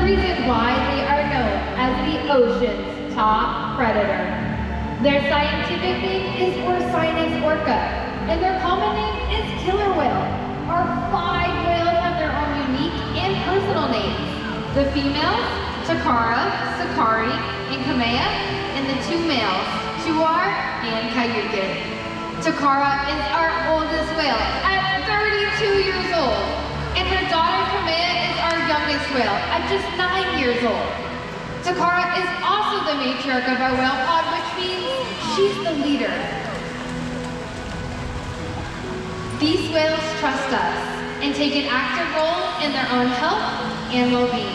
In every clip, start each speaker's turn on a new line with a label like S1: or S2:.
S1: reason why they are known as the ocean's top predator. Their scientific name is Ursinus orca, and their common name is killer whale. Our 5 whales have their own unique and personal names. The females, Takara, Sakari, and Kamea, and the 2 males, Tuar and Kayukin. Takara is our oldest whale at 32 years old, and her daughter Kamea is our youngest whale at just 9 years old. Takara is also the matriarch of our whale pod, which means she's the leader. These whales trust us and take an active role in their own health and well-being.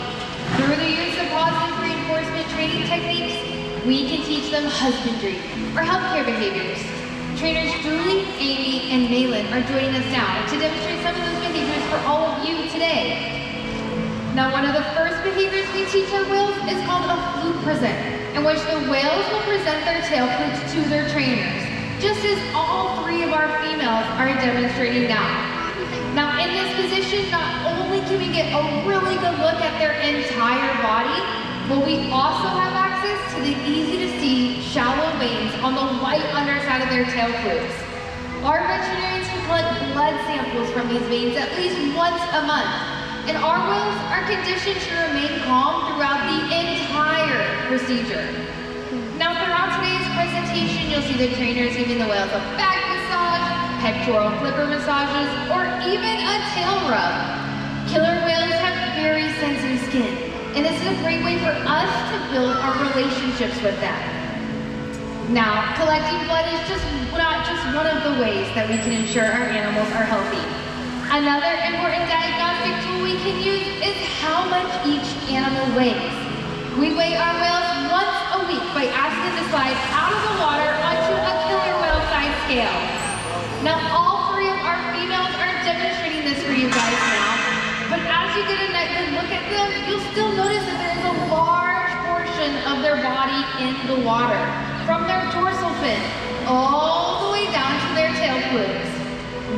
S1: Through the use of positive reinforcement training techniques, we can teach them husbandry or healthcare behaviors. Trainers Julie, Amy, and Malin are joining us now to demonstrate some of those behaviors for all of you today. Now, one of the first behaviors we teach our whales is called a flute present, in which the whales will present their tail flutes to their trainers, just as all 3 of our females are demonstrating now. Now, in this position, not only can we get a really good look at their entire body, but we also have access to the easy-to-see shallow veins on the white underside of their tail flutes. Our veterinarians can collect blood samples from these veins at least once a month, and our whales are conditioned to remain calm throughout the entire procedure. Now, throughout today's presentation, you'll see the trainers giving the whales a back massage, pectoral flipper massages, or even a tail rub. Killer whales have very sensitive skin, and this is a great way for us to build our relationships with them. Now, collecting blood is not just one of the ways that we can ensure our animals are healthy. Another important diagnostic tool we can use is how much each animal weighs. We weigh our whales once a week by asking them to slide out of the water onto a killer whale size scale. Now, all 3 of our females are demonstrating this for you guys now. But as you get a good look at them, you'll still notice that there is a large portion of their body in the water, from their dorsal fin all the way down to their tail flutes.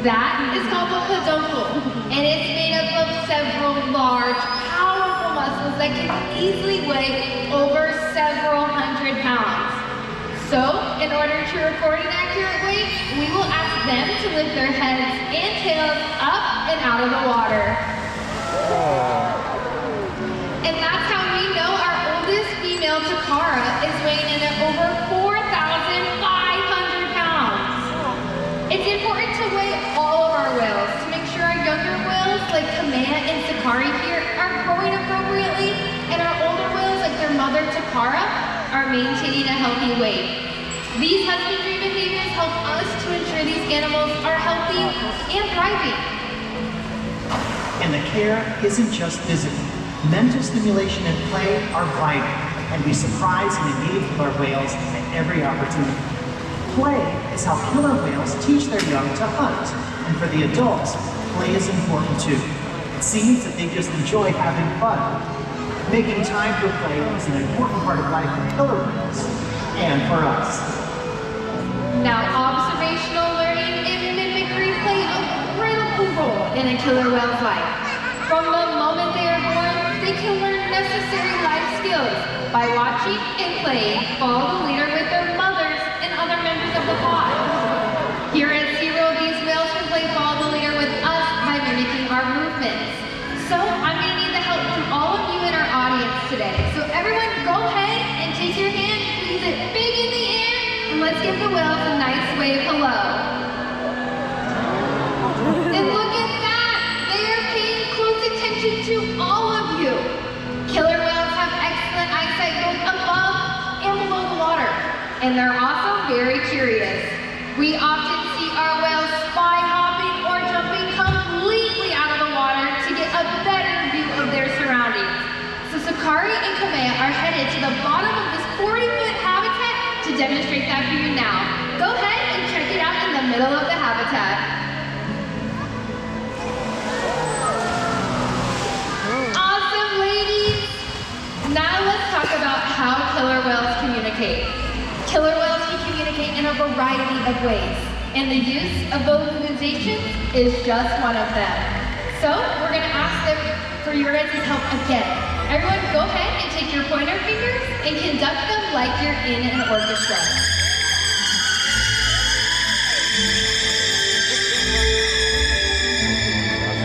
S1: That is called the peduncle, and it's made up of several large, powerful muscles that can easily weigh over several hundred pounds. So, in order to record an accurate weight, we will ask them to lift their heads and tails up and out of the water. And that's how we know our oldest female, Takara, is weighing in at over 4,500 pounds. It's important to weigh all of our whales to make sure our younger whales, like Kamea and Sakari here, are growing appropriately, and our older whales, like their mother, Takara, are maintaining a healthy weight. These husbandry behaviors help us to ensure these animals are healthy and thriving.
S2: And the care isn't just physical. Mental stimulation and play are vital, and we surprise and engage with our whales at every opportunity. Play is how killer whales teach their young to hunt, and for the adults, play is important too. It seems that they just enjoy having fun. Making time for play is an important part of life for killer whales, and for us.
S1: Now, observational learning and mimicry play a critical role in a killer whale's life. From the moment they are born, they can learn necessary life skills by watching and playing follow the leader with their mothers and other members of the pod. Here at Seaworld, these whales can play follow the leader with us by mimicking our movements. So I'm going to need the help from all of you in our audience today. So everyone go ahead and take your hand, squeeze it big in the air, and let's give the whales a nice wave hello. And look at that! They are paying close attention to all of you. Killer whales have excellent eyesight both above and below the water, and they're also very curious. We often see our whales spy hopping or jumping completely out of the water to get a better view of their surroundings. So Sakari and Kamea are headed to the bottom of this 40-foot habitat to demonstrate that for you now. Go ahead and check it out in the middle of the habitat. Now let's talk about how killer whales communicate. Killer whales can communicate in a variety of ways, and the use of vocalizations is just one of them. So we're going to ask them for for your guys' help again. Everyone go ahead and take your pointer fingers and conduct them like you're in an orchestra.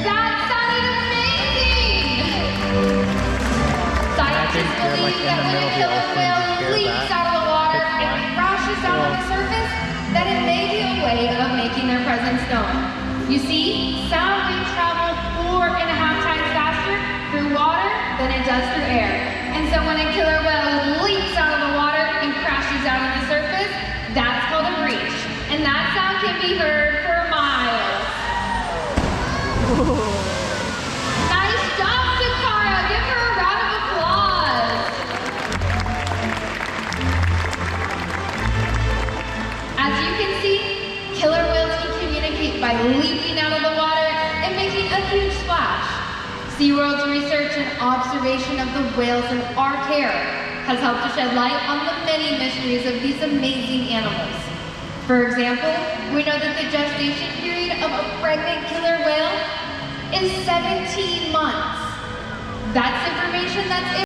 S1: That sounded amazing! Scientists believe that when a killer whale leaps out of the water and crashes down on the surface, that it may be a way of making their presence known. You see, sound waves travel 4.5 times faster through water than it does through air. And so when a killer whale leaps out of the water and crashes down on the surface, that's called a breach. And that sound can be heard for miles. Nice job, Takara! Give her a round of applause! As you can see, killer whales can communicate by leaping out of the water and making a huge splash. Seaworld's research and observation of the whales in our care has helped to shed light on the many mysteries of these amazing animals. For example, we know that the gestation period of a pregnant killer whale is 17 months. That's information that's